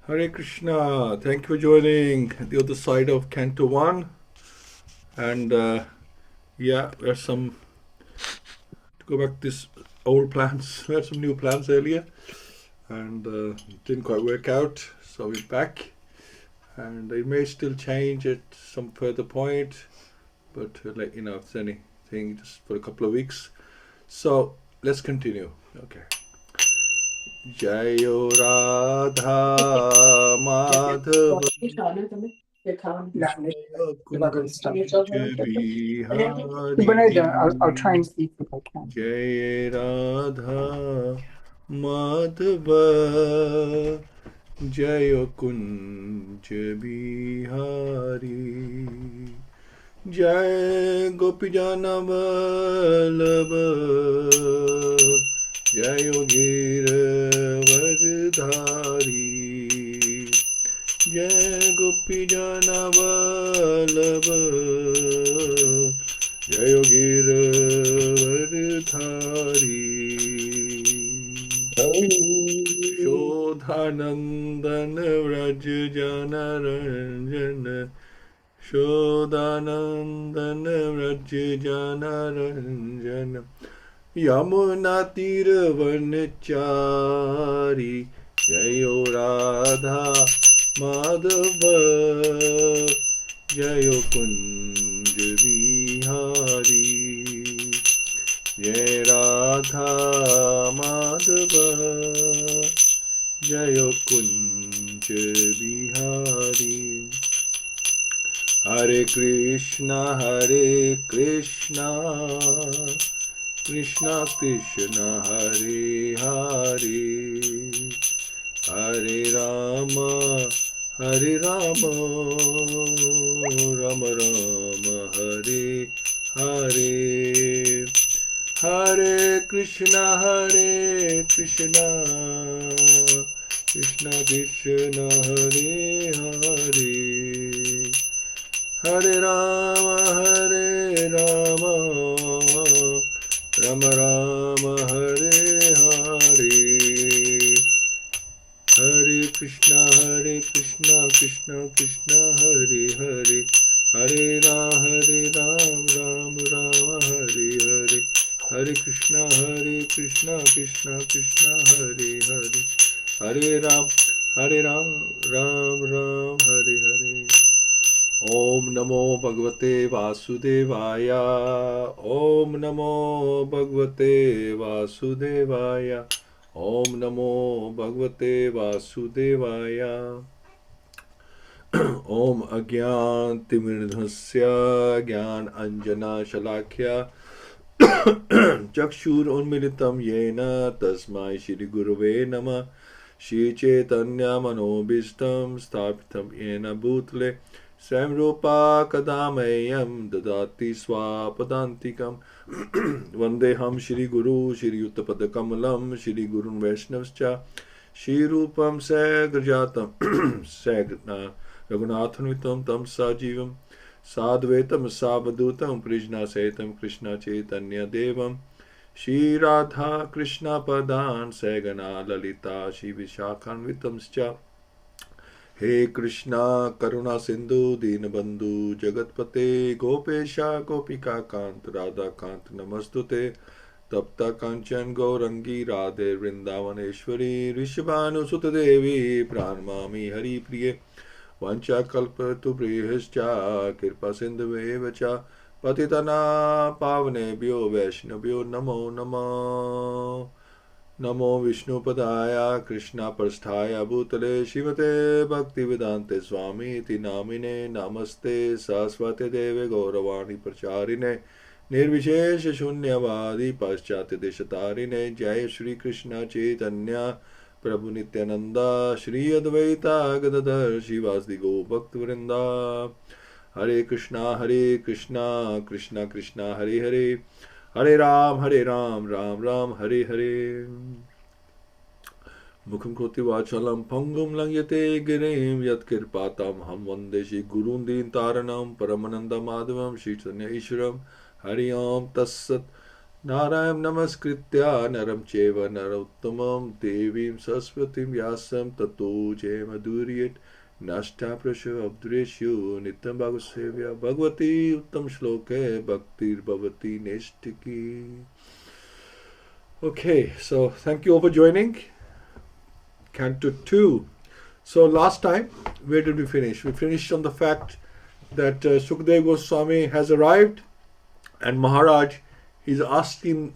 Hare Krishna, thank you for joining the other side of Canto 1. And yeah, there's some, to go back to this old plans, we had some new plans earlier and it didn't quite work out, so we're back. And it may still change at some further point, but let you know if there's anything just for a couple of weeks. So let's continue. Okay. Jayo Radha Madhava I'll try and speak if I can. Jai Radha Madhava Jai Kunj Bihari Jai Gopijana Vallabha Jai Giravardhari Jai Gopijana Vallabha Jai Giravardhari Shodhanandan Vraj Jana Ranjana Shodhanandan Vraj Jana Ranjana Yamuna Tiravanachari Jayo Radha Madhava Jayo Kunj Bihari Jai Radha Madhava Jayo Kunj Bihari Hare Krishna Krishna Krishna Hare Hare Hare Rama Rama Rama Hare Hare Hare Krishna Krishna Krishna Hare Hare Hare Rama Rama Rama Hare Hare Hare Krishna Krishna Krishna Hare Hare Hare Ram Rama Hare Hare Hare Krishna Krishna Krishna Hare Hare Hare Ram Ram Hare Hare Om Namo Bhagavate Vasudevaya Om Namo Bhagavate Vasudevaya Om Namo Bhagavate Vasudevaya Om Agyan Timirnhasya Gyan Anjana Shalakya Chakshur Unmilitam Yena Tasmai Shri Gurave Nama Shri Chaitanya Manobishtam Sthapitam Yena Bhutle Swam Rupa Kadameyam Dadati Swapadantikam Vandeham Shri Guru Shri Uttapadakamalam Shri Gurun Vaishnavscha Shri Rupam Sagrajatam Sagrana Raghunathanvitam Tam Sajivam Sadvetam Savadutam Krishna Setam Krishna Chaitanya Devam Shri Radha Krishna Padan Sagana Lalita Shri Vishakhanvitamscha He Krishna Karuna Sindhu Dinabandhu Jagatpate Gopesha Gopika Kant Radha Kant Namastute Tapta Kanchan Gaurangi Radhe Vrindavaneshwari Rishabhanu Sutadevi Pranmami Hari Priye Vancha Kalpatu Prihascha Kirpa Sindhuvevacha Patitana Pavanebhyo Vaishnavyo Namo Namo Namo Vishnu Padaya Krishna Prasthaya Bhutale Shrimate Bhaktivedanta Swami Iti Namine Namaste Saraswate Deve Gauravani Pracharine Nirvishesha Shunyavadi Paschatya Deshatarine Jai Shri Krishna Chaitanya Prabhu Nityananda Shri Advaita Gadadhar Shivasdi Go Bhaktivinoda Hare Krishna Krishna Krishna Hare Hare Hare Ram Ram Ram Hare Hare Mukham Kroti Vachalam Pangum Langyate Girim Yat Kirpatam Ham Vandeshi Gurundin Taranam Paramananda Madhavam Shri Chanya Ishram Hari Om Tassat Narayam namaskritya naram cheva narottamam devim saraswatim vyasam tato jaymaduriyat nashta prasha abdureshu nityam Bhagavad-Sevayā Bhagavati uttam shloke bhaktir bhavati neshtiki. Okay, so thank you all for joining. Canto 2. So last time, where did we finish? We finished on the fact that Sukadeva Goswami has arrived and Maharaj is asking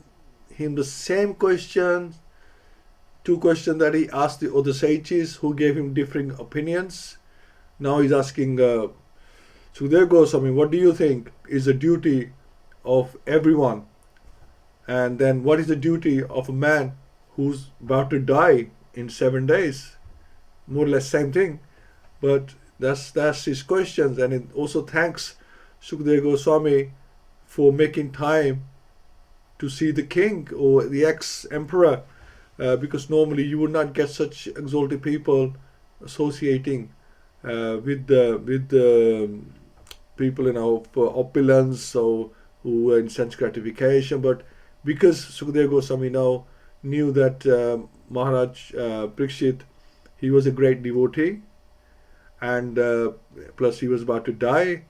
him the same question, two questions that he asked the other sages who gave him differing opinions. Now he's asking Sukadeva Goswami, what do you think is the duty of everyone? And then what is the duty of a man who's about to die in 7 days? More or less same thing. But that's his questions. And it also thanks Sukadeva Goswami for making time to see the king or the ex-emperor, because normally you would not get such exalted people associating with the people of opulence or who are in sense gratification. But because Sukadeva Goswami now knew that Maharaj Parikshit, he was a great devotee, and plus he was about to die,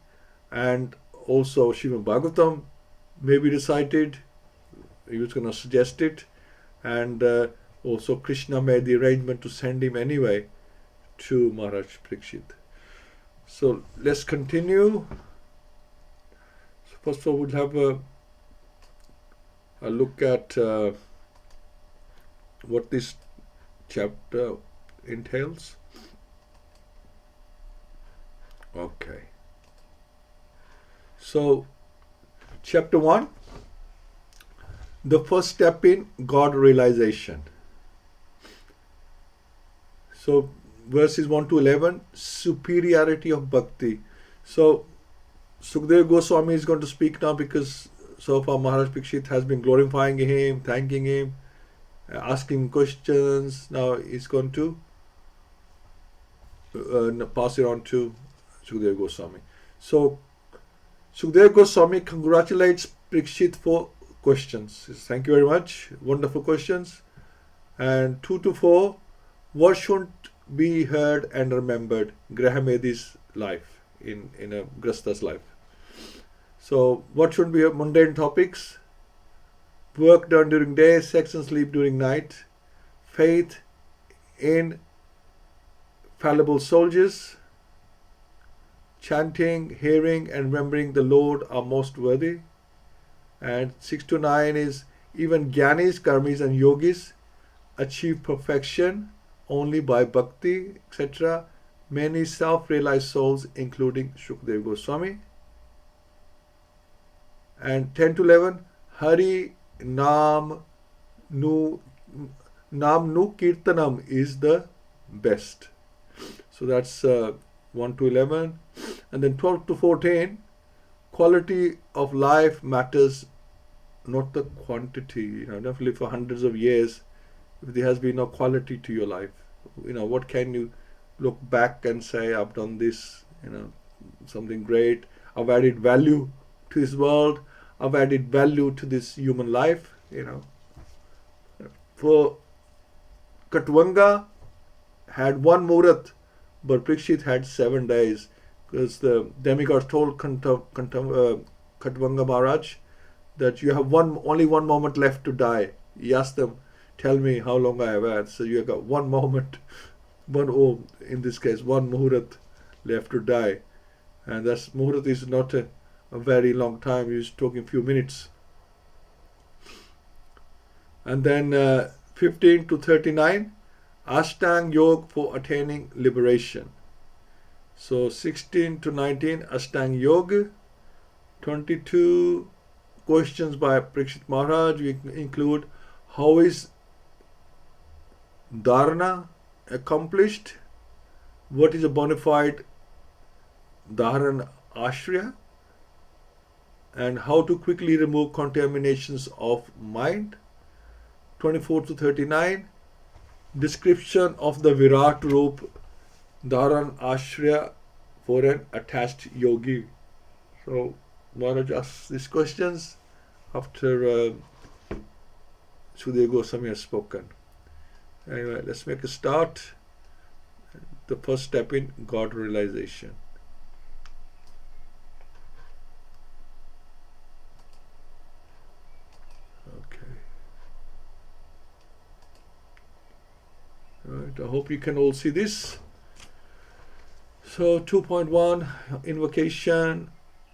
and also Śrīmad-Bhāgavatam may be recited. He was going to suggest it, and also Krishna made the arrangement to send him anyway to Maharaj Parikshit. So let's continue. So first of all, we'll have a look at what this chapter entails. Okay. So, chapter 1, the first step in God realization. So, verses 1 to 11, superiority of bhakti. So, Sukadeva Goswami is going to speak now because so far Maharaj Parikshit has been glorifying him, thanking him, asking questions. Now he's going to pass it on to Sukadeva Goswami. So, Sukadeva Goswami congratulates Parikshit for questions. Thank you very much. Wonderful questions. And 2 to 4, what should be heard and remembered? Grahamedi's life, in a Grasta's life. So, what should be mundane topics? Work done during day, sex and sleep during night, faith in fallible soldiers, chanting, hearing and remembering the Lord are most worthy. And 6 to 9 is even Jnanis, Karmis and Yogis achieve perfection only by bhakti, etc. Many self-realized souls including Sukadeva Goswami. And 10 to 11, Hari Nam Nu Kirtanam is the best. So that's 1 to 11. And then 12 to 14, quality of life matters, not the quantity. You don't have to live for hundreds of years if there has been no quality to your life. What can you look back and say, I've done this, something great. I've added value to this world. I've added value to this human life, For Katvanga had one Murat, but Parikshit had 7 days, because the demigods told Katvanga Maharaj that you have only one moment left to die. He asked them, tell me how long I have had. So you have got one moment, in this case, one Muhurat left to die. And that's Muhurat is not a very long time. He's talking few minutes. And then 15 to 39, Ashtang Yoga for attaining liberation. So 16 to 19, Ashtang Yoga. 22 questions by Parikshit Maharaj. We include, how is dharana accomplished? What is a bona fide dharan ashraya? And how to quickly remove contaminations of mind. 24 to 39, description of the Virat Roop Dharan Ashraya for an attached yogi. So Maharaj asks these questions after Sukadeva Goswami has spoken. Anyway, let's make a start. The first step in God realization. Okay. Right, I hope you can all see this. So 2.1 invocation.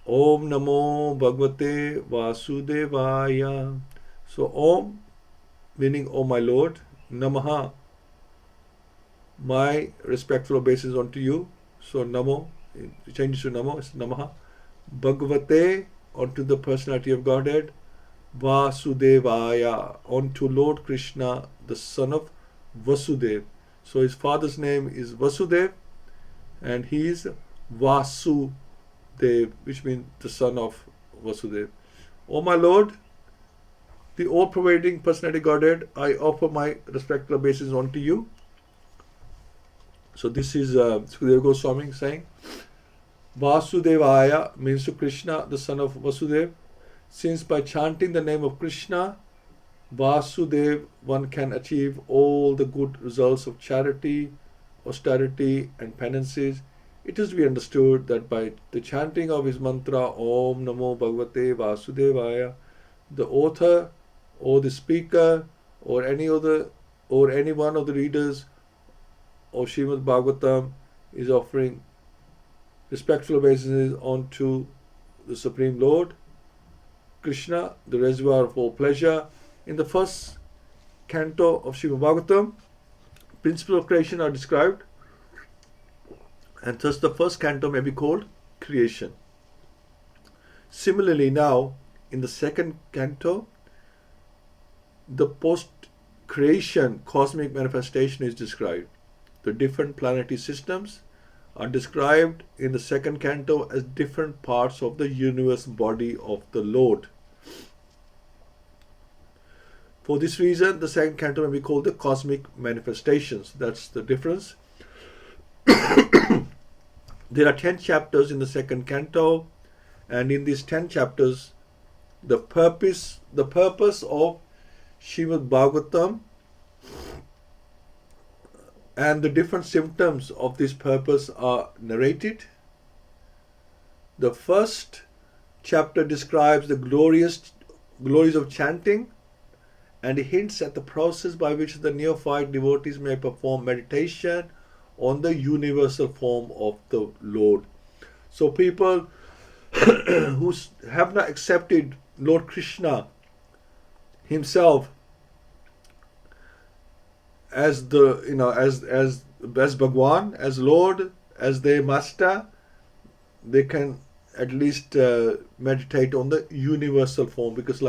Om Namo Bhagavate Vasudevaya. So Om meaning Oh my Lord. Namaha, my respectful obeisance unto you. So Namo, it changes to Namo, it's Namaha. Bhagavate, unto the personality of Godhead. Vasudevaya, unto Lord Krishna, the son of Vasudev. So his father's name is Vasudev and he is Vasudev, which means the son of Vasudev. O my Lord, the all-pervading personality Godhead, I offer my respectful obeisance unto you. So this is Sukadeva Goswami saying, Vasudevaya means to Krishna, the son of Vasudev. Since by chanting the name of Krishna, Vasudev, one can achieve all the good results of charity, austerity and penances, it is to be understood that by the chanting of his mantra, Om Namo Bhagavate Vasudevaya, the author or the speaker or any other or any one of the readers of Śrīmad-Bhāgavatam is offering respectful obeisances unto the Supreme Lord Krishna, the reservoir of all pleasure. In the first canto of Śrīmad-Bhāgavatam, principles of creation are described, and thus the first canto may be called creation. Similarly, now in the second canto, the post-creation cosmic manifestation is described. The different planetary systems are described in the second canto as different parts of the universe body of the Lord. For this reason, the second canto may be called the cosmic manifestations. That's the difference. There are 10 chapters in the second canto, and in these 10 chapters, the purpose of Śrīmad-Bhāgavatam and the different symptoms of this purpose are narrated. The first chapter describes the glories of chanting and hints at the process by which the neophyte devotees may perform meditation on the universal form of the Lord. So people who have not accepted Lord Krishna himself as the as Bhagwan, as Lord, as their master, they can at least meditate on the universal form, because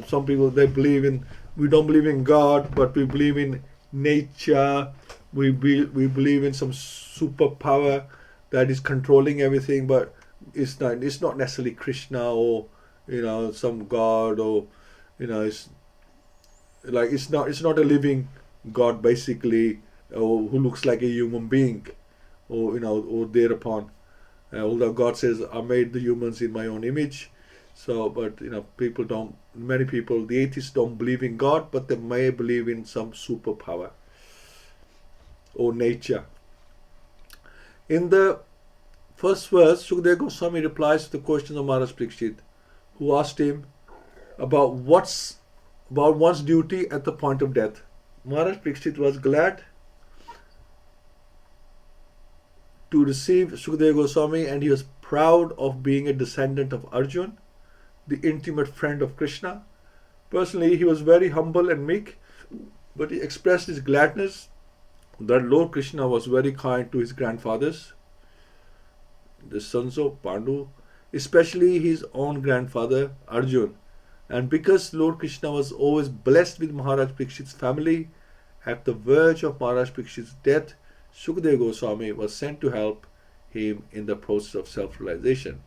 some people, they we don't believe in God, but we believe in nature, we believe in some superpower that is controlling everything, but it's not necessarily Krishna or some God, or it's not a living God basically, or who looks like a human being, or or thereupon. Although God says, I made the humans in my own image. So, but many people, the atheists don't believe in God, but they may believe in some superpower or nature. In the first verse, Sukadeva Goswami replies to the question of Maharaj Parikshit, who asked him about one's duty at the point of death. Maharaj Parikshit was glad to receive Sukadeva Goswami, and he was proud of being a descendant of Arjun, the intimate friend of Krishna. Personally, he was very humble and meek, but he expressed his gladness that Lord Krishna was very kind to his grandfathers, the sons of Pandu, especially his own grandfather Arjun. And because Lord Krishna was always blessed with Maharaj Parikshit's family, at the verge of Maharaj Parikshit's death, Sukadeva Goswami was sent to help him in the process of self-realization.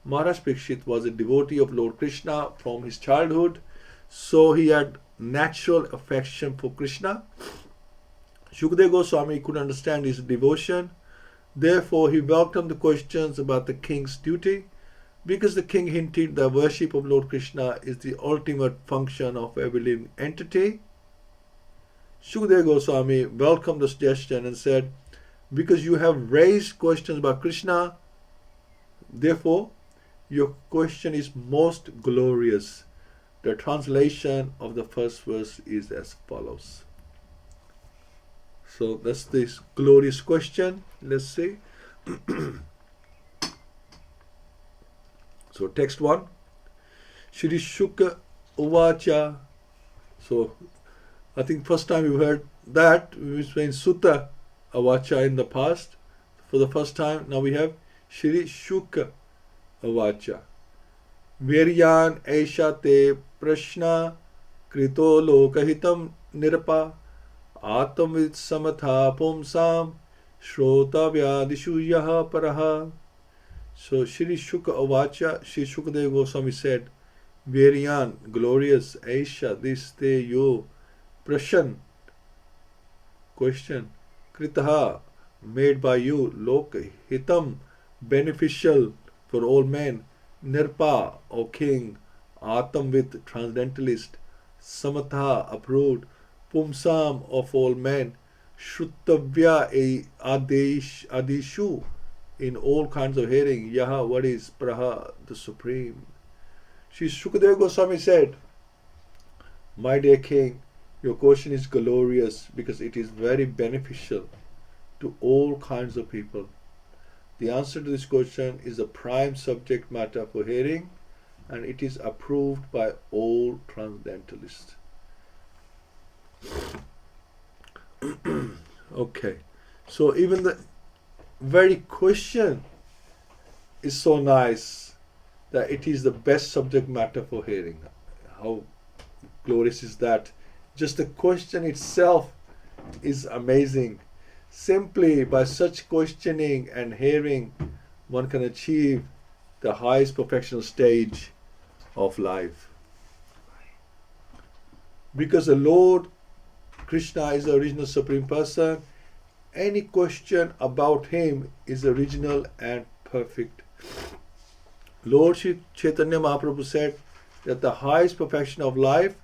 Maharaj Parikshit was a devotee of Lord Krishna from his childhood, so he had natural affection for Krishna. Sukadeva Goswami could understand his devotion, therefore he welcomed the questions about the king's duty. Because the king hinted the worship of Lord Krishna is the ultimate function of every living entity, Shukadeva Goswami welcomed the suggestion and said, because you have raised questions about Krishna, therefore your question is most glorious. The translation of the first verse is as follows. So that's this glorious question. Let's see. So text 1. Shri Shuka Uvacha. So I think first time you heard that, we were saying Sutta Avacha in the past. For the first time, now we have Shri Shuka Avacha. Viryan Aisha Te Prashna Krito Lokahitam Nirpa Atamvid Samatha Pumsam Shrota Vyadishu Yaha Paraha. So Shri Shuka Avacha, Shri Shukadeva Goswami said, Viryan, glorious, Aisha, this te yo, Prashan, question, Kritaha, made by you, Loka, Hitam, beneficial for all men, Nirpa, O king, Atam with transcendentalist, Samatha, approved, Pumsam of all men, Shrutavya, Adishu, in all kinds of hearing, Yaha, what is Praha, the supreme. Shri Shukadeva Goswami said, my dear king, your question is glorious because it is very beneficial to all kinds of people. The answer to this question is the prime subject matter for hearing, and it is approved by all transcendentalists. Okay, so even the very question is so nice that it is the best subject matter for hearing. How glorious is that? Just the question itself is amazing. Simply by such questioning and hearing, one can achieve the highest perfectional stage of life. Because the Lord Krishna is the original Supreme Person, any question about Him is original and perfect. Lord Shri Chaitanya Mahaprabhu said that the highest perfection of life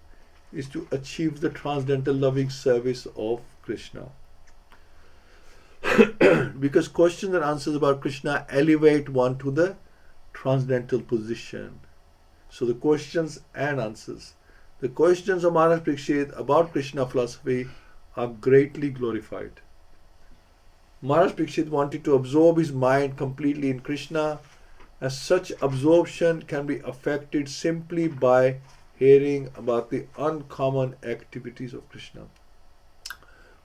is to achieve the transcendental loving service of Krishna. Because questions and answers about Krishna elevate one to the transcendental position. So the questions and answers. The questions of Maharaj Parikshit about Krishna philosophy are greatly glorified. Maharaj Parikshit wanted to absorb his mind completely in Krishna, as such absorption can be affected simply by hearing about the uncommon activities of Krishna.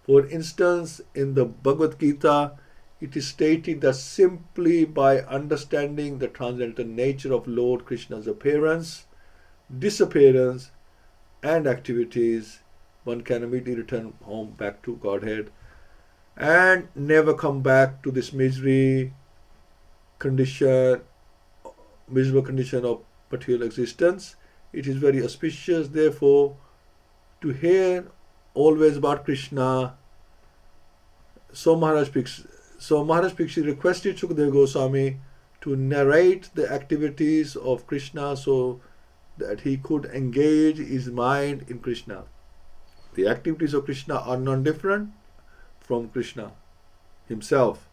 For instance, in the Bhagavad-Gita, it is stated that simply by understanding the transcendental nature of Lord Krishna's appearance, disappearance, and activities, one can immediately return home back to Godhead and never come back to this miserable condition of material existence. It is very auspicious, therefore, to hear always about Krishna. So Maharaj Parikshit requested Shukadeva Goswami to narrate the activities of Krishna so that he could engage his mind in Krishna. The activities of Krishna are non different from Krishna himself.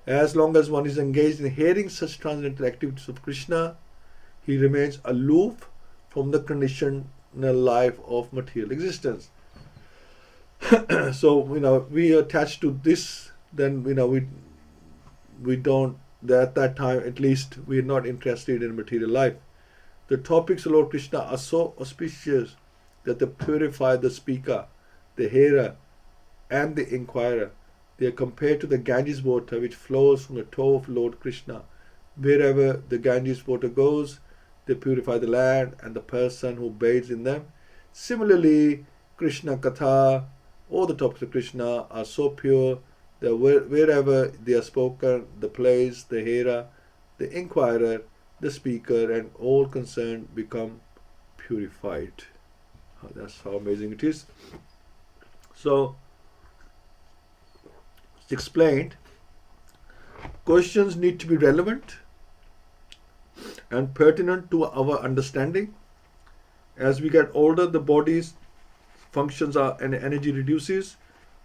As long as one is engaged in hearing such transcendental activities of Krishna, he remains aloof from the conditional life of material existence. So, we attach to this, then, we don't, at that time at least, we are not interested in material life. The topics of Lord Krishna are so auspicious that they purify the speaker, the hearer, and the inquirer. They are compared to the Ganges water which flows from the toe of Lord Krishna. Wherever the Ganges water goes, they purify the land and the person who bathes in them. Similarly, Krishna Katha, all the topics of Krishna are so pure that wherever they are spoken, the place, the hearer, the inquirer, the speaker, and all concerned become purified. That's how amazing it is. So, it's explained, questions need to be relevant, and pertinent to our understanding. As we get older, the body's functions are and energy reduces.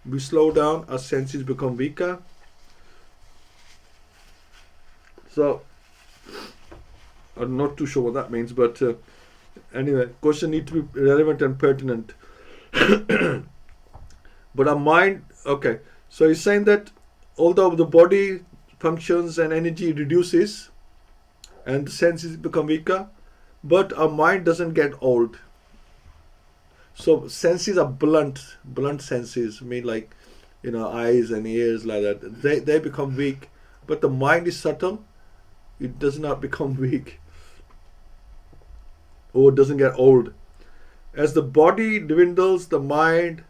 We slow down, our senses become weaker. So, I'm not too sure what that means, but anyway, question need to be relevant and pertinent. But our mind, okay, so he's saying that although the body functions and energy reduces and the senses become weaker, but our mind doesn't get old. So senses are blunt senses, I mean like, eyes and ears like that. They become weak, but the mind is subtle. It does not become weak or doesn't get old. As the body dwindles, the mind,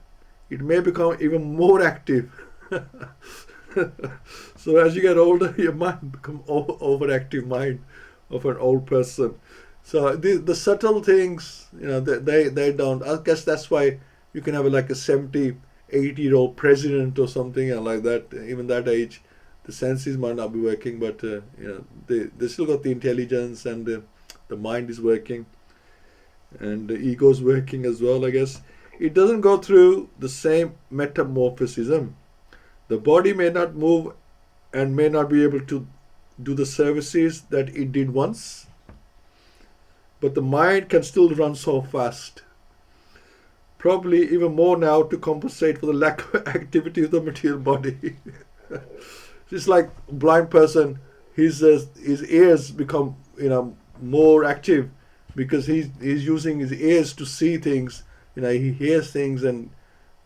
it may become even more active. So as you get older, your mind becomes overactive mind of an old person. So the subtle things, they don't. I guess that's why you can have like a 70, 80-year-old president or something like that. Even that age, the senses might not be working, but they still got the intelligence and the mind is working, and the ego is working as well. I guess it doesn't go through the same metamorphism. The body may not move and may not be able to do the services that it did once, but the mind can still run so fast. Probably even more now to compensate for the lack of activity of the material body. Just like a blind person, his ears become more active because he's using his ears to see things. He hears things and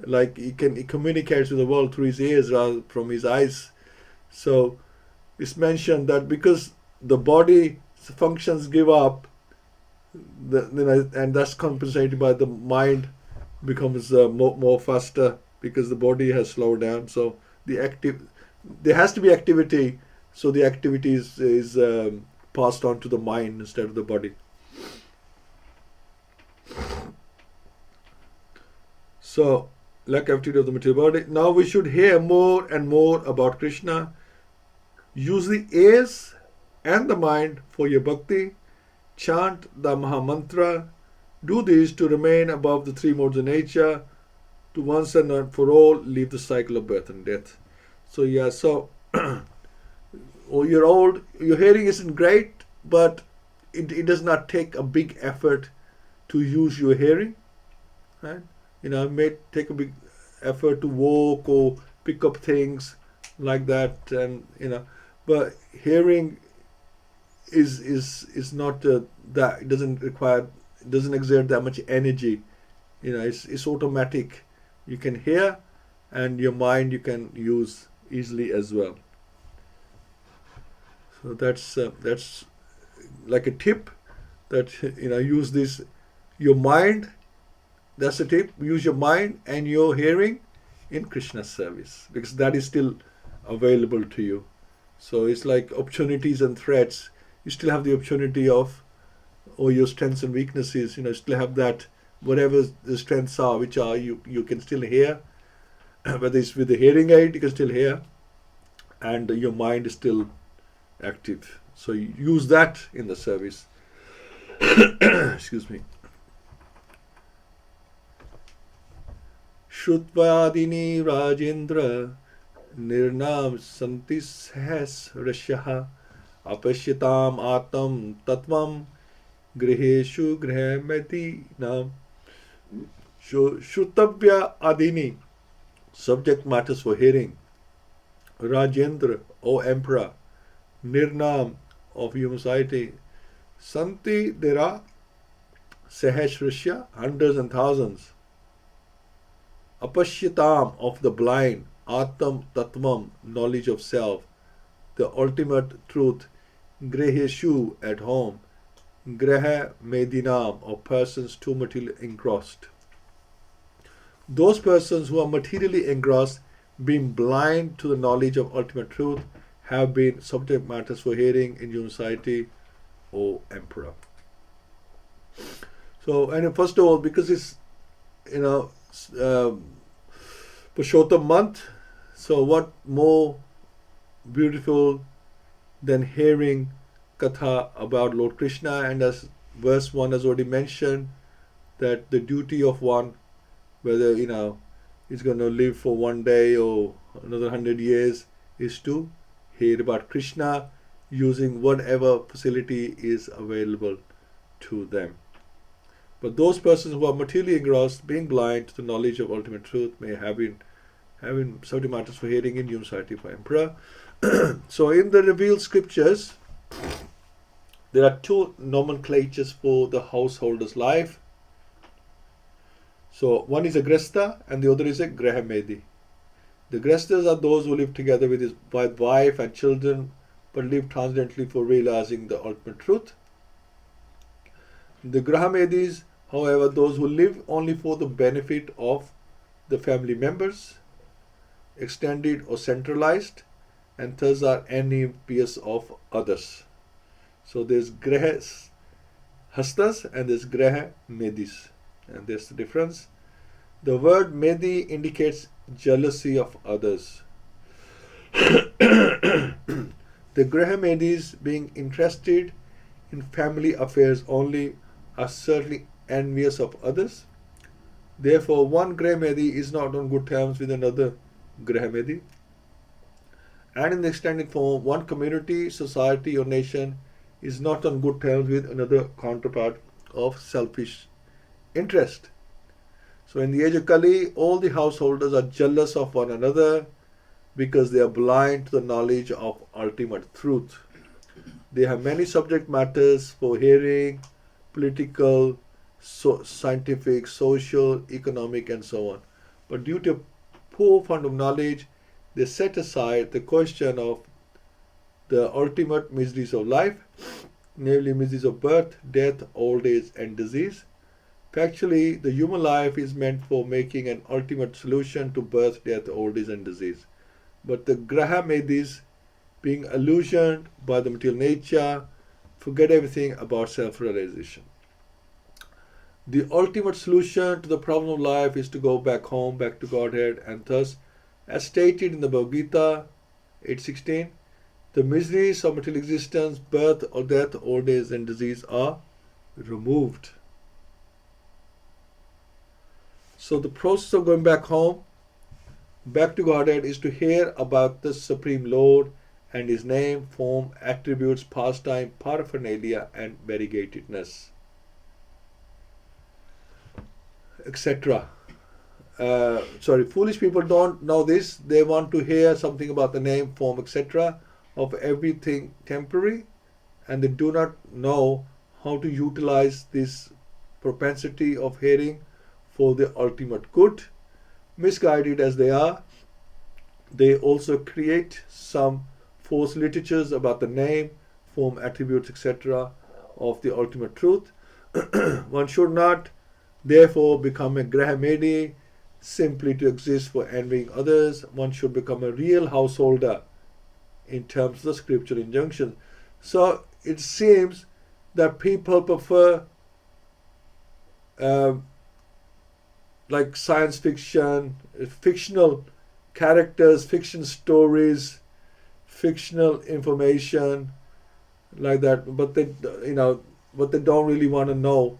like he communicates with the world through his ears rather from his eyes. So it's mentioned that because the body functions give up, and that's compensated by the mind becomes more faster because the body has slowed down. So there has to be activity, so the activity is passed on to the mind instead of the body. So, lack of activity of the material body. Now we should hear more and more about Krishna. Use the ears and the mind for your bhakti. Chant the Maha Mantra. Do this to remain above the three modes of nature. To once and for all leave the cycle of birth and death. So you're old, your hearing isn't great, but it does not take a big effort to use your hearing, right? It may take a big effort to walk or pick up things like that, and but hearing is not that. It doesn't exert that much energy. It's automatic. You can hear, and your mind you can use easily as well. So that's like a tip that use this your mind. That's a tip. Use your mind and your hearing in Krishna's service because that is still available to you. So it's like opportunities and threats. You still have the opportunity of, or your strengths and weaknesses. Still have that. Whatever the strengths are, which are you can still hear. Whether it's with the hearing aid, you can still hear, and your mind is still active. So you use that in the service. Excuse me. Shrutvadini Rajendra Nirnam Santi Sahasrasyaha Apashyatam Atam Tatvam Griheshu Grihemedinam. Shrutavya Adini, subject matters for hearing. Rajendra, O Emperor. Nirnam, of human society. Santi, there are Sahasrasya, hundreds and thousands. Apashyatam, of the blind. Atam Tatvam, knowledge of self. The ultimate truth. Griheshu, at home. Graha Medinam, of persons too materially engrossed. Those persons who are materially engrossed, being blind to the knowledge of ultimate truth, have been subject matters for hearing in human society, O Emperor. So, and first of all, because it's Purushottam month, so what more beautiful than hearing katha about Lord Krishna, and as verse 1 has already mentioned, that the duty of one, whether he's going to live for one day or another 100 years, is to hear about Krishna using whatever facility is available to them. But those persons who are materially engrossed, being blind to the knowledge of ultimate truth, may have been having subject matters for hearing in human society for emperor. So in the revealed scriptures, there are two nomenclatures for the householder's life. So one is a gresta and the other is a grahamedi. The grestas are those who live together with his wife and children, but live transcendently for realizing the ultimate truth. The grahamedis, however, those who live only for the benefit of the family members, extended or centralized, and thus are envious of others. So there's grahas hastas and there's graha medis, and there's the difference. The word medi indicates jealousy of others. The graha medis, being interested in family affairs only, are certainly envious of others. Therefore, one grahamedi is not on good terms with another grahamedi. And in the extended form, one community, society, or nation is not on good terms with another counterpart of selfish interest. So in the age of Kali, all the householders are jealous of one another because they are blind to the knowledge of ultimate truth. They have many subject matters for hearing, political, scientific, social, economic, and so on. But due to poor fund of knowledge, they set aside the question of the ultimate miseries of life, namely miseries of birth, death, old age, and disease. Factually, the human life is meant for making an ultimate solution to birth, death, old age, and disease. But the grahamedis, being illusioned by the material nature, forget everything about self-realization. The ultimate solution to the problem of life is to go back home, back to Godhead, and thus, as stated in the Bhagavad-Gita 8.16, the miseries of material existence, birth or death, old age, and disease are removed. So the process of going back home, back to Godhead, is to hear about the Supreme Lord and His name, form, attributes, pastime, paraphernalia, and variegatedness, etc. Foolish people don't know this. They want to hear something about the name, form, etc. of everything temporary, and they do not know how to utilize this propensity of hearing for the ultimate good. Misguided as they are, they also create some false literatures about the name, form, attributes, etc. of the ultimate truth. One should not therefore become a grahamedi simply to exist for envying others. One should become a real householder in terms of the scriptural injunction. So it seems that people prefer like science fiction, fictional characters, fiction stories, fictional information, like that. But they don't really want to know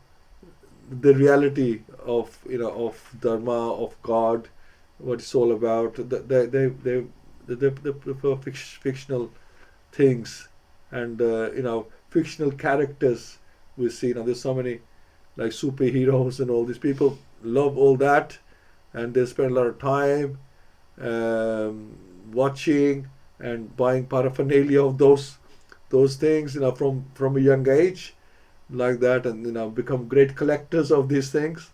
the reality of of Dharma, of God, what it's all about. They prefer fictional things and fictional characters. We see there's so many like superheroes and all these people love all that, and they spend a lot of time watching and buying paraphernalia of those things from a young age, like that, and become great collectors of these things.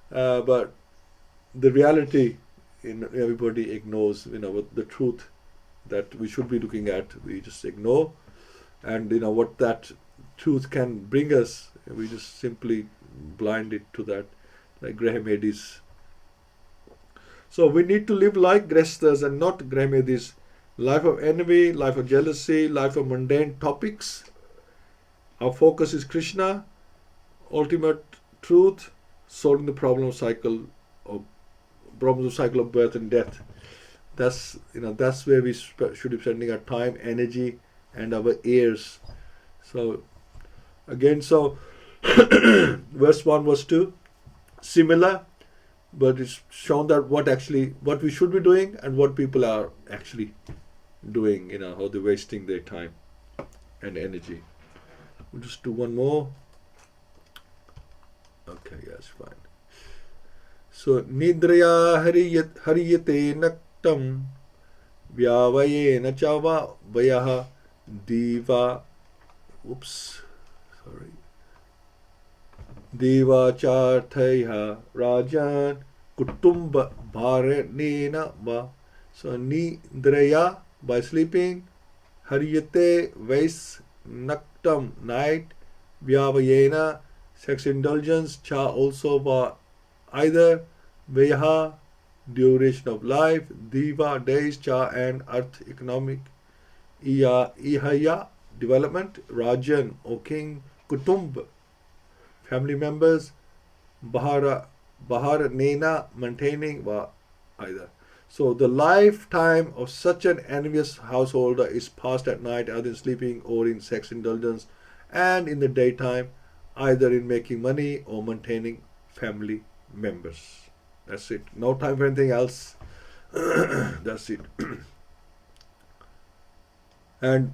But the reality, everybody ignores. The truth that we should be looking at, we just ignore, and what that truth can bring us, we just simply blind it to that, like grahamedis. So we need to live like grestas and not grahamedis. Life of envy, life of jealousy, life of mundane topics. Our focus is Krishna, ultimate truth, solving the problems of cycle of birth and death. That's where we should be spending our time, energy, and our ears. So again, so verse 1, verse 2, similar, but it's shown that what we should be doing and what people are actually doing, how they're wasting their time and energy. We'll just do one more. Okay, yes, fine. So nidraya hariyate naktam vyavayena chava vayaha diva Deva charthaya rajan kutumba bharanena va. So nidraya, by sleeping, hariyate, waste, naktam, night, vyavayena, sex indulgence, cha, also va, either, vayaha, duration of life, diva, days, cha, and earth, economic, ihaya, development, rajan, O king, kutumb, family members, Nena, maintaining, va, either. So the lifetime of such an envious householder is passed at night either in sleeping or in sex indulgence, and in the daytime either in making money or maintaining family members. That's it. No time for anything else. That's it. And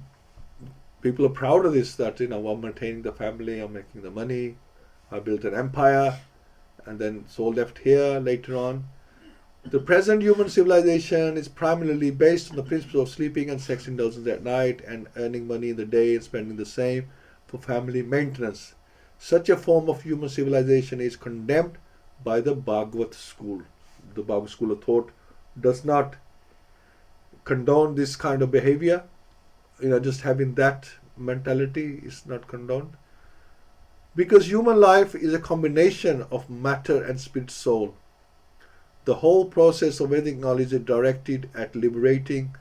people are proud of this, that I'm maintaining the family, I'm making the money, I built an empire, and then so left here later on. The present human civilization is primarily based on the principle of sleeping and sex indulgence at night and earning money in the day and spending the same for family maintenance. Such a form of human civilization is condemned by the Bhagavat school. The Bhagavat school of thought does not condone this kind of behavior. Just having that mentality is not condoned. Because human life is a combination of matter and spirit soul. The whole process of Vedic knowledge is directed at liberating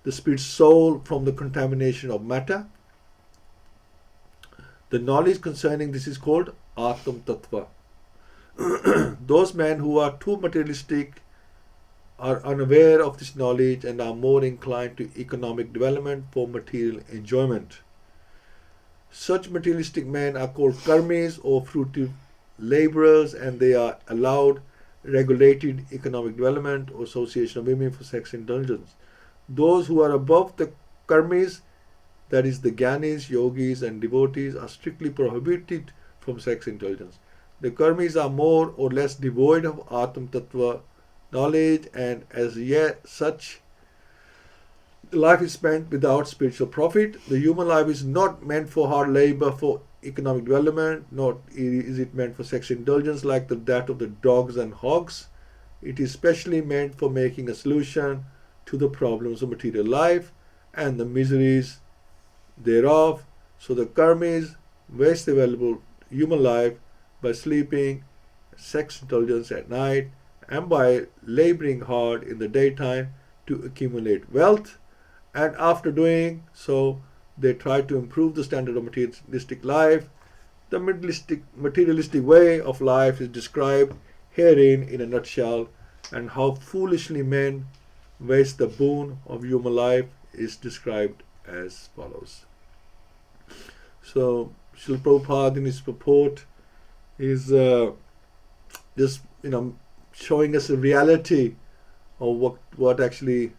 the spirit soul from the contamination of matter. The knowledge concerning this is called Atam Tattva. Those men who are too materialistic are unaware of this knowledge and are more inclined to economic development for material enjoyment. Such materialistic men are called karmis or fruitive laborers, and they are allowed regulated economic development or association of women for sex indulgence. Those who are above the karmis, that is the gyanis, yogis and devotees, are strictly prohibited from sex indulgence. The karmis are more or less devoid of Atam Tattva knowledge, and as yet such life is spent without spiritual profit. The human life is not meant for hard labor for economic development, nor is it meant for sex indulgence like that of the dogs and hogs. It is specially meant for making a solution to the problems of material life and the miseries thereof. So the karmis waste the valuable human life by sleeping, sex indulgence at night, and by laboring hard in the daytime to accumulate wealth. And after doing so, they try to improve the standard of materialistic life. The materialistic way of life is described herein in a nutshell, and how foolishly men waste the boon of human life is described as follows. So Srila Prabhupada in his purport is just showing us the reality of what actually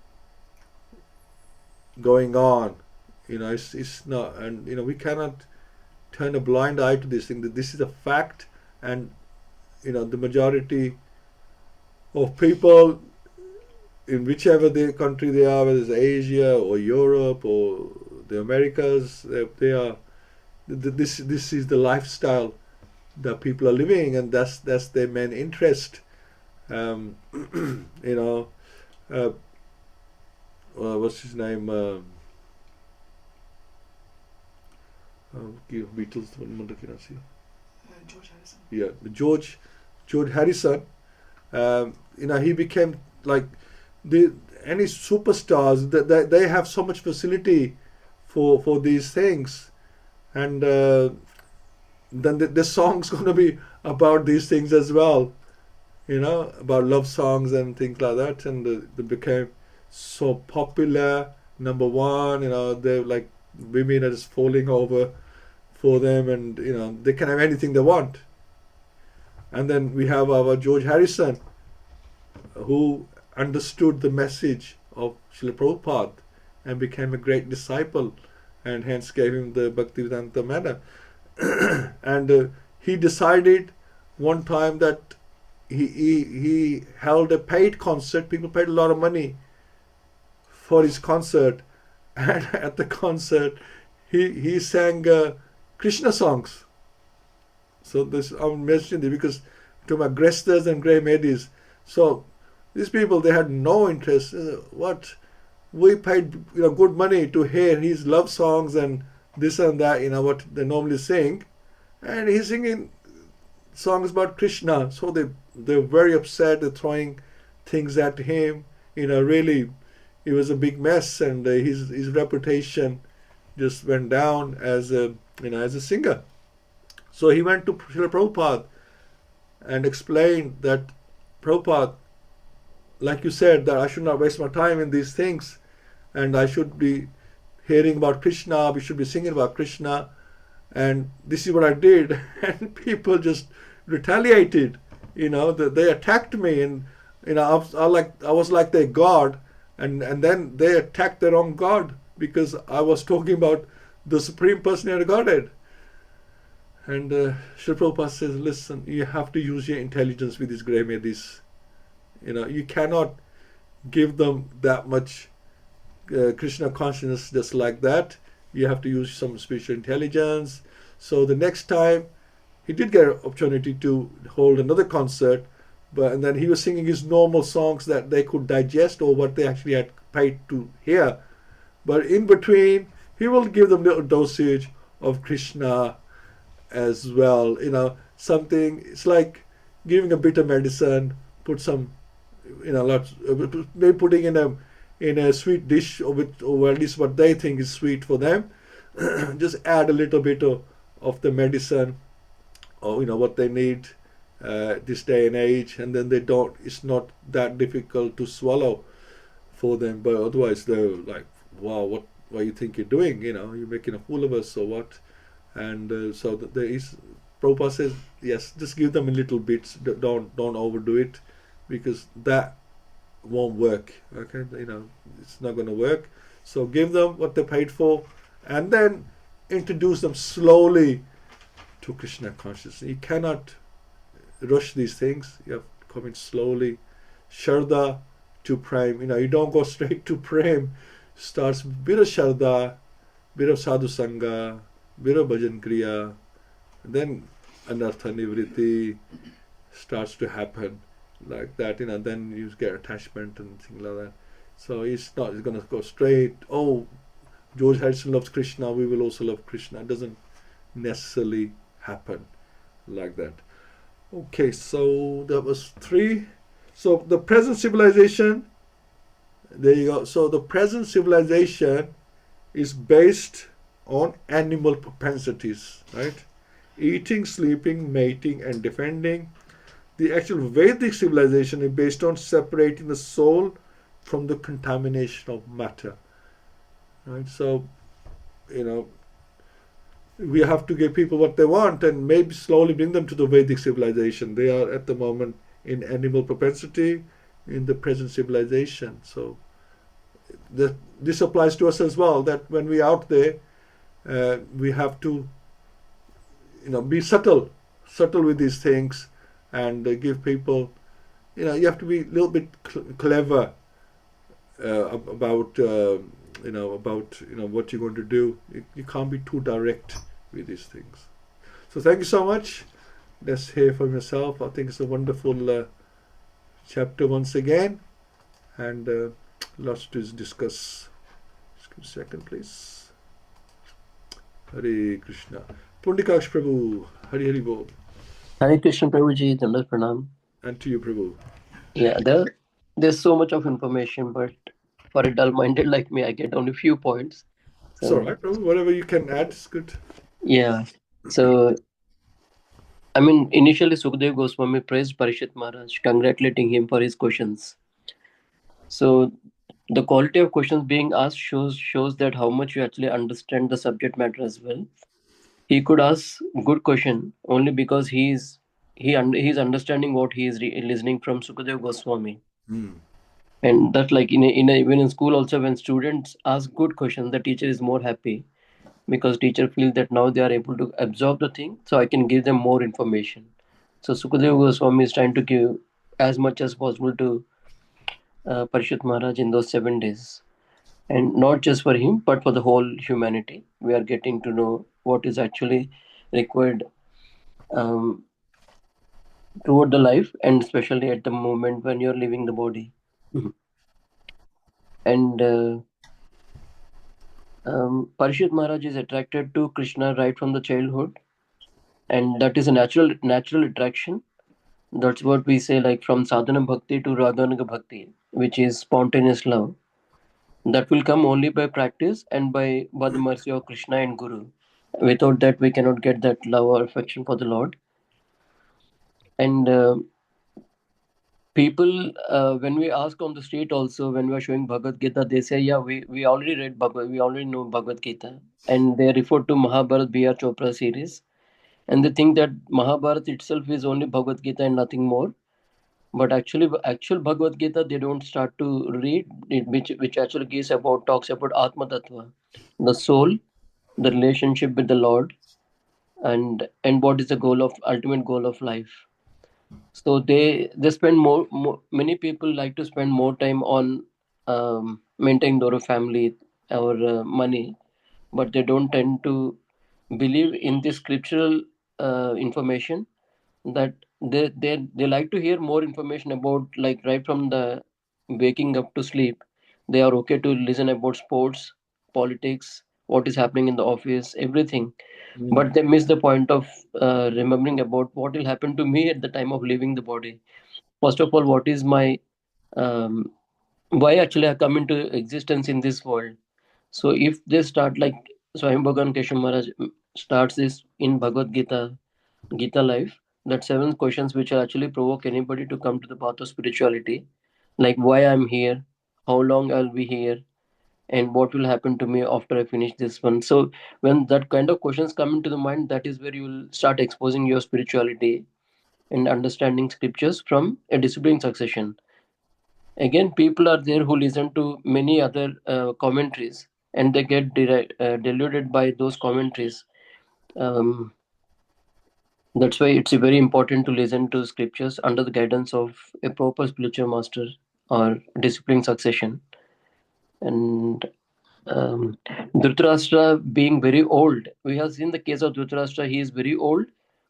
going on. It's not, and we cannot turn a blind eye to this thing, that this is a fact, and the majority of people in whichever country they are, whether it's Asia or Europe or the Americas, they are this is the lifestyle that people are living, and that's their main interest. What's his name? Beatles. George Harrison. Yeah, George Harrison. He became like any superstars. That they have so much facility for these things, and then the song's going to be about these things as well. About love songs and things like that, and they became so popular. Number one, they're like women are just falling over for them, and they can have anything they want. And then we have our George Harrison, who understood the message of Srila Prabhupada and became a great disciple, and hence gave him the Bhaktivedanta manner. And he decided one time that he held a paid concert. People paid a lot of money for his concert, and at the concert he sang Krishna songs. So this I'm mentioning this because to my Gresters and Grey Medis. So these people, they had no interest. What we paid good money to hear his love songs and this and that, what they normally sing, and he's singing songs about Krishna. So they're very upset. They're throwing things at him. Really, it was a big mess, and his reputation just went down as a singer. So he went to Srila Prabhupada and explained that, Prabhupada, like you said, that I should not waste my time in these things, and I should be hearing about Krishna, we should be singing about Krishna, and this is what I did. And people just retaliated, they attacked me, and I was like their God, and then they attacked their own God because I was talking about the Supreme Personality of Godhead. And Srila Prabhupada says, listen, you have to use your intelligence with these grey medis. You cannot give them that much Krishna consciousness just like that. You have to use some spiritual intelligence. So the next time, he did get an opportunity to hold another concert, and then he was singing his normal songs that they could digest or what they actually had paid to hear. But in between, he will give them little dosage of Krishna as well. Something, it's like giving a bitter medicine, put some, maybe putting in a sweet dish, or at least what they think is sweet for them. Just add a little bit of the medicine, or what they need this day and age, and then it's not that difficult to swallow for them. But otherwise they're like, wow, what do you think you're doing? You're making a fool of us or what? And so there is, Prabhupada says, yes, just give them a little bits, don't overdo it, because that won't work. Okay, it's not going to work. So give them what they paid for, and then introduce them slowly to Krishna consciousness. You cannot rush these things. You have to come in slowly. Shraddha to Prem. You don't go straight to Prem. Starts bit of Shraddha, bit of Sadhu Sangha, bit of Bhajan Kriya, and then Anartha Nivritti starts to happen like that. Then you get attachment and things like that. So it's going to go straight, oh, George Harrison loves Krishna, we will also love Krishna. It doesn't necessarily happen like that. Okay, so that was 3. So the present civilization, there you go. So the present civilization is based on animal propensities, right? Eating, sleeping, mating, and defending. The actual Vedic civilization is based on separating the soul from the contamination of matter, right? So, we have to give people what they want and maybe slowly bring them to the Vedic civilization. They are at the moment in animal propensity in the present civilization. So this applies to us as well, that when we're out there, we have to be subtle with these things, and give people, you have to be a little bit clever about what you're going to do. You can't be too direct with these things. So thank you so much. Let's hear from yourself. I think it's a wonderful chapter once again, and lots to discuss. Just give a second, please. Hare Krishna. Pundikaksh Prabhu, Hari Hari Bol. Hare Krishna Prabhuji, Dandavat Pranam. And to you, Prabhu. Yeah, there's so much of information, but for a dull-minded like me, I get only few points. It's all right, Prabhu. Whatever you can add is good. Yeah. So, initially Sukadeva Goswami praised Parishit Maharaj, congratulating him for his questions. So, the quality of questions being asked shows that how much you actually understand the subject matter as well. He could ask good question only because he's understanding what he is listening from Sukadeva Goswami. Hmm. And that's like even in school also, when students ask good questions, the teacher is more happy because teacher feel that now they are able to absorb the thing, so I can give them more information. So Sukadeva Goswami is trying to give as much as possible to Parishit Maharaj in those 7 days. And not just for him, but for the whole humanity. We are getting to know what is actually required um, toward the life, and especially at the moment when you're leaving the body. Mhm. And Parishit Maharaj is attracted to Krishna right from the childhood, and that is a natural attraction. That's what we say, like from sadhana bhakti to raganuga bhakti, which is spontaneous love. That will come only by practice and by the mercy of Krishna and Guru. Without that, we cannot get that love or affection for the Lord. And people, when we ask on the street also, when we are showing Bhagavad Gita, they say, yeah, we already read we already know Bhagavad Gita. And they refer to Mahabharat B.R. Chopra series. And they think that Mahabharat itself is only Bhagavad Gita and nothing more. But actually, actual Bhagavad Gita, they don't start to read, which actually talks about Atma Tattva, the soul, the relationship with the Lord, and what is the ultimate goal of life. So they spend many people like to spend more time on maintaining their family or money, but they don't tend to believe in the scriptural information, that they like to hear more information about, like right from the waking up to sleep. They are okay to listen about sports, politics, what is happening in the office, everything, Hmm. but they miss the point of remembering about what will happen to me at the time of leaving the body. First of all, what is my um, why actually I come into existence in this world. So if they start like Swami Keshav Maharaj starts this in Bhagavad Gita life, that 7 questions which will actually provoke anybody to come to the path of spirituality, like why I'm here, how long I'll be here, and what will happen to me after I finish this one. So when that kind of questions come into the mind, that is where you will start exposing your spirituality and understanding scriptures from a disciplined succession. Again, people are there who listen to many other commentaries, and they get deluded by those commentaries. Um, that's why it's very important to listen to scriptures under the guidance of a proper spiritual master or disciplined succession. And Dhritarashtra being very old, we have seen the case of Dhritarashtra. He is very old,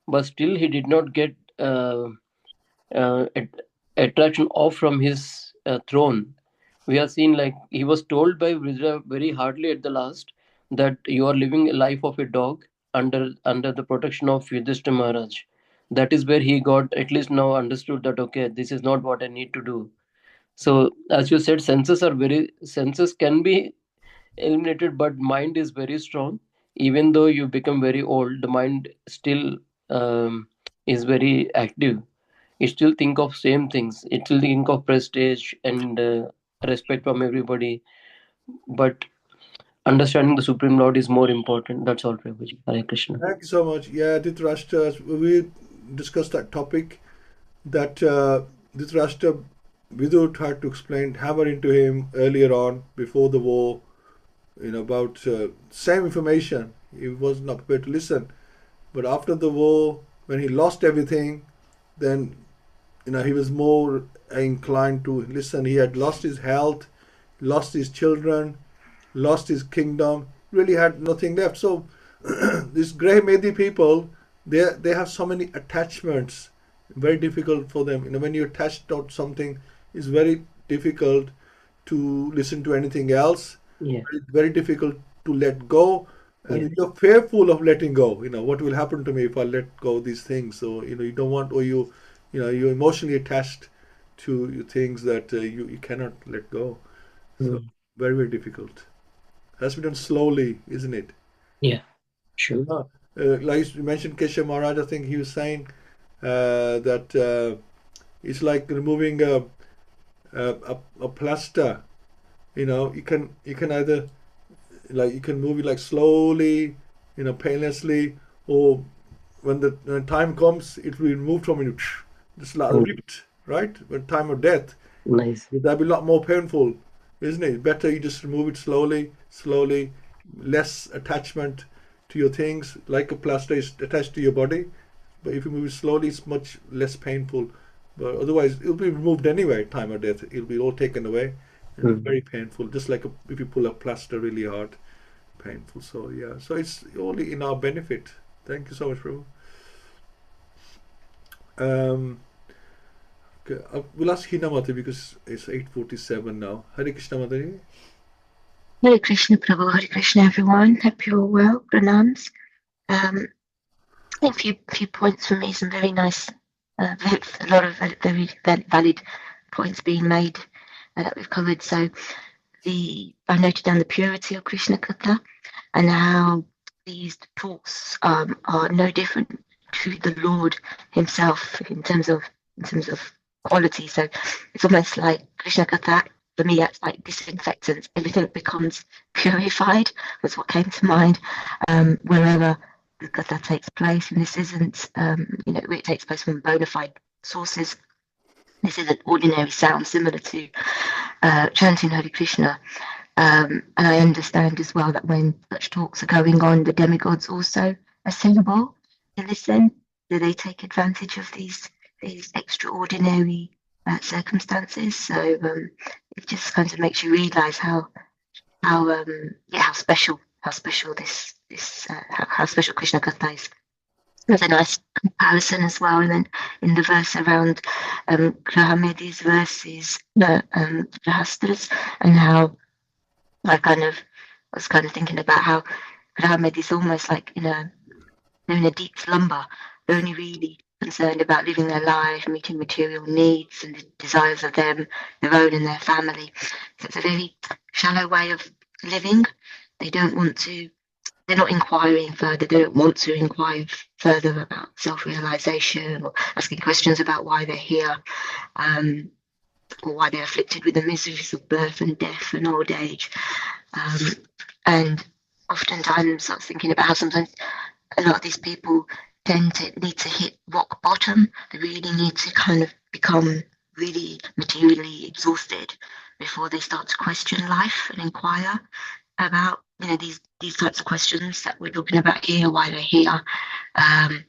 but still he did not get attraction off from his throne. We have seen, like, he was told by Vijaya very hardly at the last that you are living a life of a dog under the protection of Yudhishthira Maharaj. That is where he got at least now understood that okay, this is not what I need to do. So as you said, senses can be eliminated, but mind is very strong. Even though you become very old, the mind still is very active. It still think of same things. It still think of prestige and respect from everybody. But understanding the Supreme Lord is more important. That's all, Prabhuji. Hare Krishna. Thank you so much. Yeah, Dhritarashtra, we discussed that topic, that Dhritarashtra, Vidur tried to explain, hammer into him earlier on, before the war, about same information. He was not prepared to listen. But after the war, when he lost everything, then he was more inclined to listen. He had lost his health, lost his children, lost his kingdom, really had nothing left. So these grey Medi people, they have so many attachments, very difficult for them. When you're attached to something, it's very difficult to listen to anything else. Yeah. It's very difficult to let go, and Yeah. you're fearful of letting go. What will happen to me if I let go of these things? So you don't want, or you're emotionally attached to things that you cannot let go. So Mm. very, very difficult. Has to be done slowly, isn't it? Yeah. Sure. Yeah. Like you mentioned, Keshav Maharaj, I think he was saying that it's like removing a plaster You know, you can either, like, you can move it like slowly, you know, painlessly, or when the time comes, it will be removed from you, just like Mm. ripped, right? When time of death, Nice. that'd be a lot more painful, isn't it? Better you just remove it slowly, slowly, less attachment to your things, like a plaster is attached to your body. But if you move it slowly, it's much less painful. But otherwise, it'll be removed anyway. Time of death, it'll be all taken away, and Mm. very painful. Just like if you pull a plaster really hard, painful. So yeah, so it's only in our benefit. Thank you so much, Prabhu. Okay, we'll ask Hina Mata because it's 8:47 now. Hare Krishna Mataji. Hare Krishna Prabhu, Hare Krishna everyone. Hope you're all well. Pranams. A few points from me, some very nice, a lot of very valid points being made that we've covered. So I noted down the purity of Krishna Katha and how these talks are no different to the Lord Himself in terms of quality. So it's almost like Krishna Katha. For me, it's like disinfectant. Everything becomes purified. Was what came to mind wherever the Katha takes place. And this isn't, it takes place from bona fide sources. This isn't ordinary sound similar to chanting Hare Krishna. And I understand as well that when such talks are going on, the demigods also are singable to listen. Do they take advantage of these extraordinary circumstances? So it just kind of makes you realise how special this how special Krishna Katha is. There's a nice comparison as well, and then in the verse around Grahamedi's verses, Grahastra's, and how I was kind of thinking about how Grahamedi is almost like they're in a deep slumber. They're only really concerned about living their life, meeting material needs and the desires of them, their own and their family. So it's a very shallow way of living. They're not inquiring further. They don't want to inquire further about self-realization or asking questions about why they're here, or why they're afflicted with the miseries of birth and death and old age. And oftentimes I was thinking about how sometimes a lot of these people need to hit rock bottom. They really need to kind of become really materially exhausted before they start to question life and inquire about these types of questions that we're talking about here, why they're here. And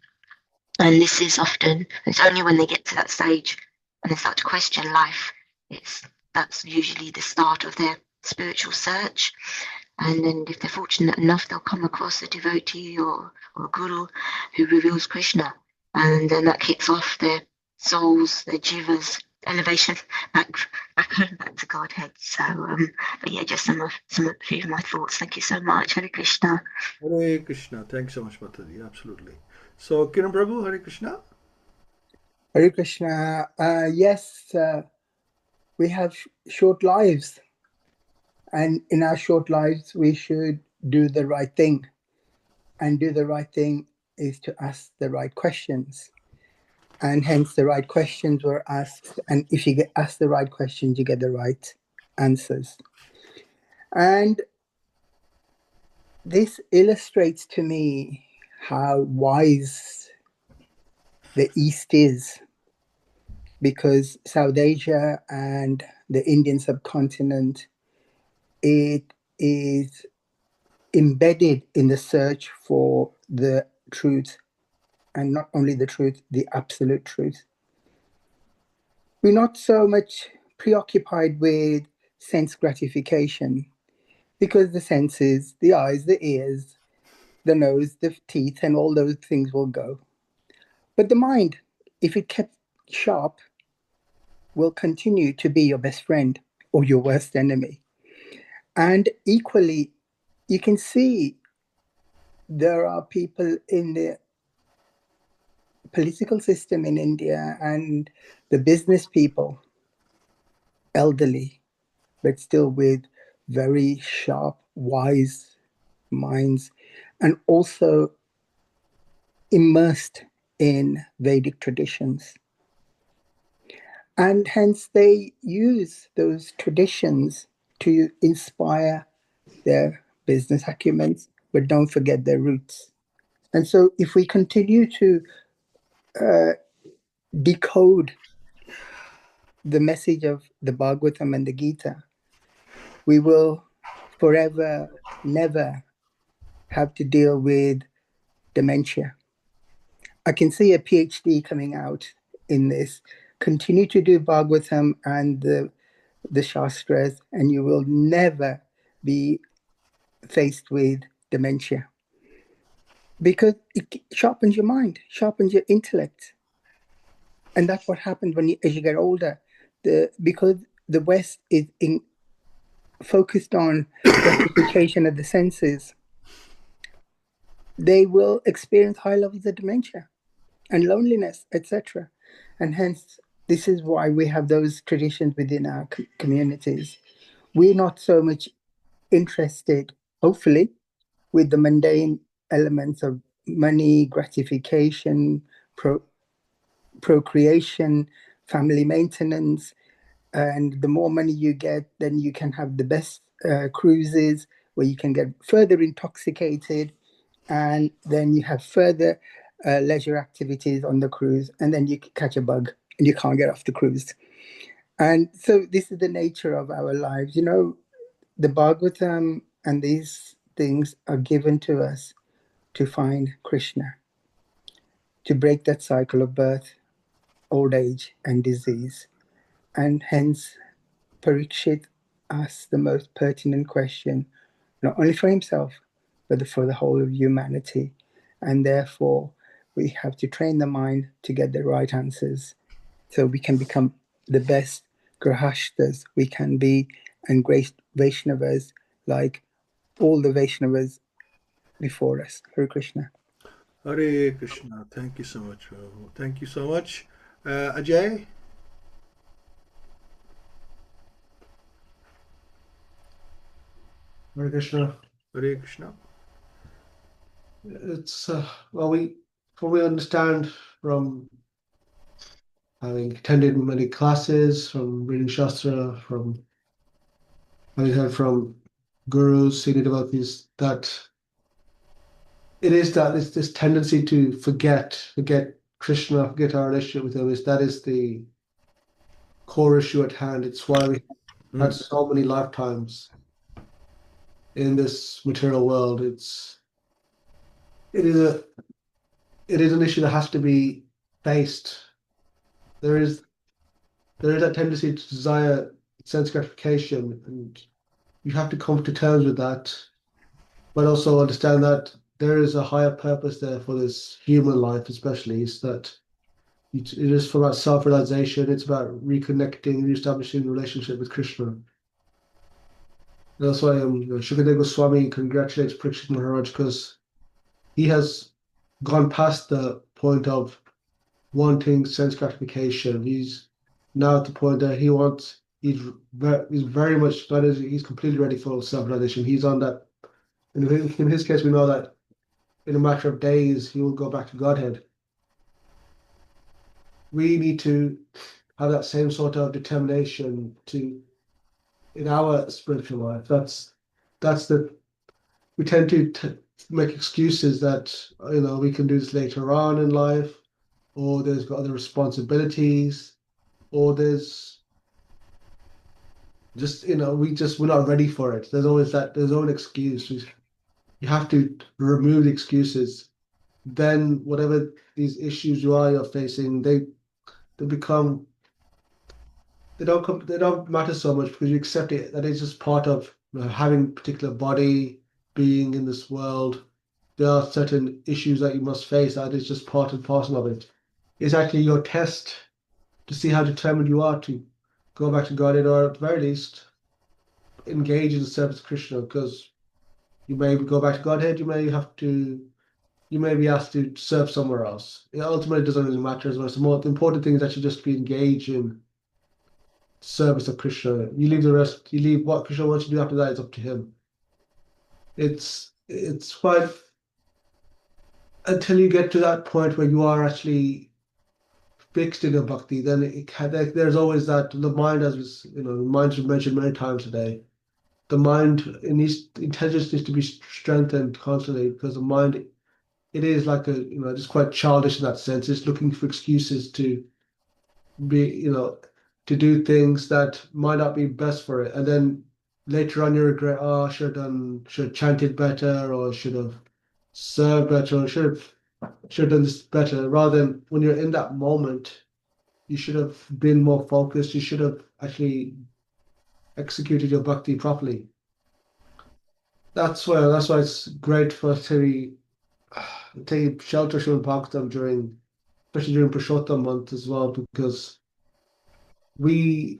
this is it's only when they get to that stage and they start to question life, that's usually the start of their spiritual search. And then if they're fortunate enough, they'll come across a devotee or a guru who reveals Krishna. And then that kicks off their souls, their jivas, elevation back to Godhead. So, but yeah, just some of my thoughts. Thank you so much. Hare Krishna. Hare Krishna. Thanks so much, Mataji. Absolutely. So, Kiran Prabhu, Hare Krishna. Hare Krishna. Yes, we have short lives. And in our short lives, we should do the right thing. And do the right thing is to ask the right questions. And hence the right questions were asked. And if you get asked the right questions, you get the right answers. And this illustrates to me how wise the East is, because South Asia and the Indian subcontinent, it is embedded in the search for the truth, and not only the truth, the absolute truth. We're not so much preoccupied with sense gratification, because the senses, the eyes, the ears, the nose, the teeth, and all those things will go. But the mind, if it kept sharp, will continue to be your best friend or your worst enemy. And equally, you can see there are people in the political system in India and the business people, elderly, but still with very sharp, wise minds, and also immersed in Vedic traditions. And hence they use those traditions to inspire their business acumen, but don't forget their roots. And so if we continue to decode the message of the Bhagavatam and the Gita, we will forever, never have to deal with dementia. I can see a PhD coming out in this. Continue to do Bhagavatam and the Shastras, and you will never be faced with dementia. Because it sharpens your mind, sharpens your intellect. And that's what happens as you get older. Because the West is focused on gratification of the senses, they will experience high levels of dementia and loneliness, etc. And hence, this is why we have those traditions within our communities. We're not so much interested, hopefully, with the mundane elements of money, gratification, procreation, family maintenance. And the more money you get, then you can have the best cruises where you can get further intoxicated, and then you have further leisure activities on the cruise, and then you catch a bug and you can't get off the cruise. And so this is the nature of our lives. The Bhagavatam and these things are given to us to find Krishna, to break that cycle of birth, old age, and disease. And hence, Parikshit asks the most pertinent question, not only for himself, but for the whole of humanity. And therefore, we have to train the mind to get the right answers so we can become the best Grahashtas we can be, and great Vaishnavas like all the Vaishnavas before us. Hare Krishna. Hare Krishna. Thank you so much, Prabhu. Thank you so much. Ajay? Hare Krishna. Hare Krishna. It's what we understand from having attended many classes, from reading Shastra, from having heard from gurus, senior devotees, that it's this tendency to forget Krishna, forget our relationship with him. That is the core issue at hand. It's why we had so many lifetimes in this material world. It is an issue that has to be faced. There is that tendency to desire sense gratification, and you have to come to terms with that, but also understand that there is a higher purpose there for this human life, especially. Is that it is for about self-realization. It's about reconnecting, reestablishing the relationship with Krishna. And that's why Shukadeva Swami congratulates Parikshit Maharaj, because he has gone past the point of wanting sense gratification. He's now at the point that he's very much, that is, he's completely ready for self-realization. He's on that. In his case, we know that in a matter of days, he will go back to Godhead. We need to have that same sort of determination in our spiritual life. We tend to make excuses that, we can do this later on in life, or there's got other responsibilities, or there's just, we're not ready for it. There's always an excuse. You have to remove the excuses. Then whatever these issues you're facing, they don't matter so much, because you accept it, that it's just part of having a particular body, being in this world. There are certain issues that you must face. That is just part and parcel of it. It's actually your test to see how determined you are to go back to Godhead, or at the very least engage in the service of Krishna. Because you may go back to Godhead, you may be asked to serve somewhere else. It ultimately doesn't really matter as much. The important thing is that you just be engaged in service of Krishna. You leave what Krishna wants you to do after that, it's up to him. It's quite, until you get to that point where you are actually fixed in your bhakti, then there's always that, the mind, as the mind's been mentioned many times today. the mind, the intelligence needs to be strengthened constantly, because the mind, it is like just quite childish in that sense. It's looking for excuses to be, to do things that might not be best for it. And then later on you regret, oh, I should have chanted better, or should have served better, or should have done this better. Rather than when you're in that moment, you should have been more focused. You should have actually executed your bhakti properly. That's why it's great for us to take shelter Śrīmad-Bhāgavatam especially during Purushottam month as well, because we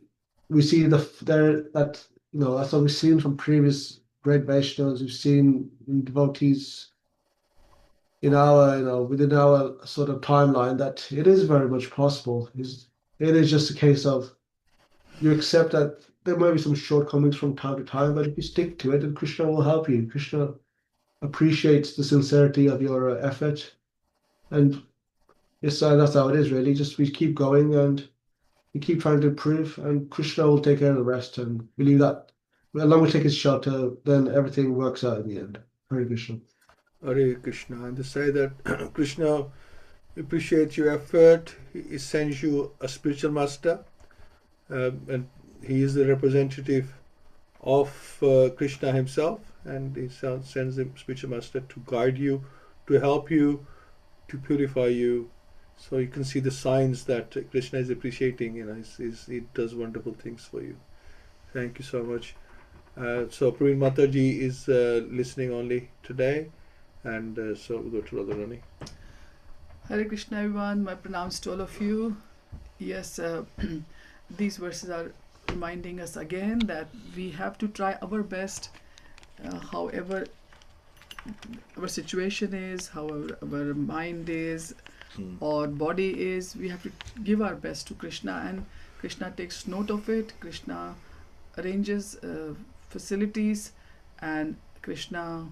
see that that's what we've seen from previous great Vaishnavas. We've seen in devotees in our within our sort of timeline that it is very much possible. It is just a case of you accept that there might be some shortcomings from time to time, but if you stick to it, then Krishna will help you. Krishna appreciates the sincerity of your effort, and that's how it is really. Just we keep going and we keep trying to improve, and Krishna will take care of the rest. And believe that as long as we take his shelter, then everything works out in the end. Hare Krishna. Hare Krishna. And to say that Krishna appreciates your effort, he sends you a spiritual master, and he is the representative of Krishna himself, and he sends the spiritual master to guide you, to help you, to purify you. So you can see the signs that Krishna is appreciating. He does wonderful things for you. Thank you so much. So Praveen Mataji is listening only today, and so we'll go to Radharani. Hare Krishna, everyone. My pranams to all of you. Yes, these verses are reminding us again that we have to try our best, however our situation is, however our mind is, or body is. We have to give our best to Krishna, and Krishna takes note of it. Krishna arranges facilities, and Krishna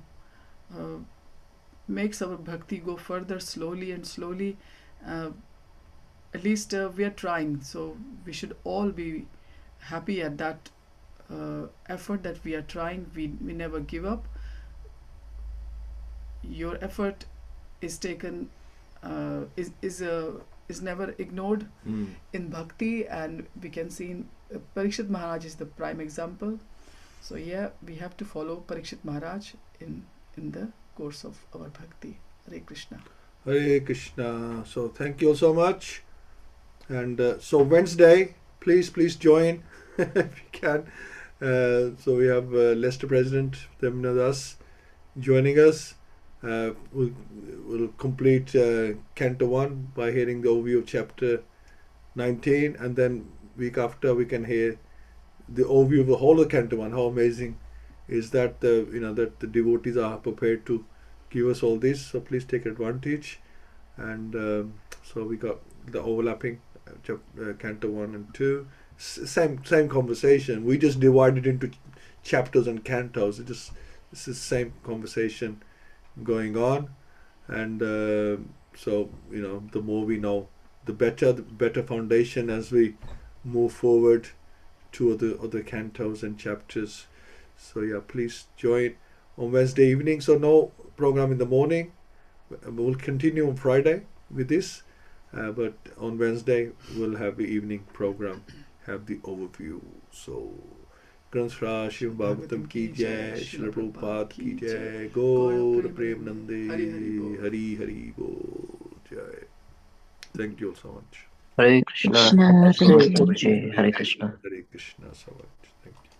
makes our bhakti go further slowly and slowly. At least we are trying, so we should all be happy at that effort that we are trying. We never give up. Your effort is taken, is never ignored in bhakti, and we can see in Parikshit Maharaj is the prime example. So yeah, we have to follow Parikshit Maharaj in the course of our bhakti. Hare Krishna. Hare Krishna. So thank you all so much. And so Wednesday, please join if you can. So we have Leicester President Demina Das joining us. We'll complete Canto 1 by hearing the overview of Chapter 19, and then week after we can hear the overview of the whole of Canto 1. How amazing is that that the devotees are prepared to give us all this. So please take advantage. And so we got the overlapping Canto 1 and 2. Same conversation. We just divided into chapters and cantos. It's the same conversation going on, and so the more we know, the better foundation as we move forward to other cantos and chapters. So yeah, please join on Wednesday evening. So no program in the morning. We'll continue on Friday with this, but on Wednesday we'll have the evening program, have the overview. So Śrīmad-Bhāgavatam ki jai, Srila Prabhupada ki jai, Gaur Prem Nande, Hari Hari Bol Jai. Thank you all so much. Hare Krishna. Krishna, thank you. Hare Krishna. Hare Krishna so much. Thank you.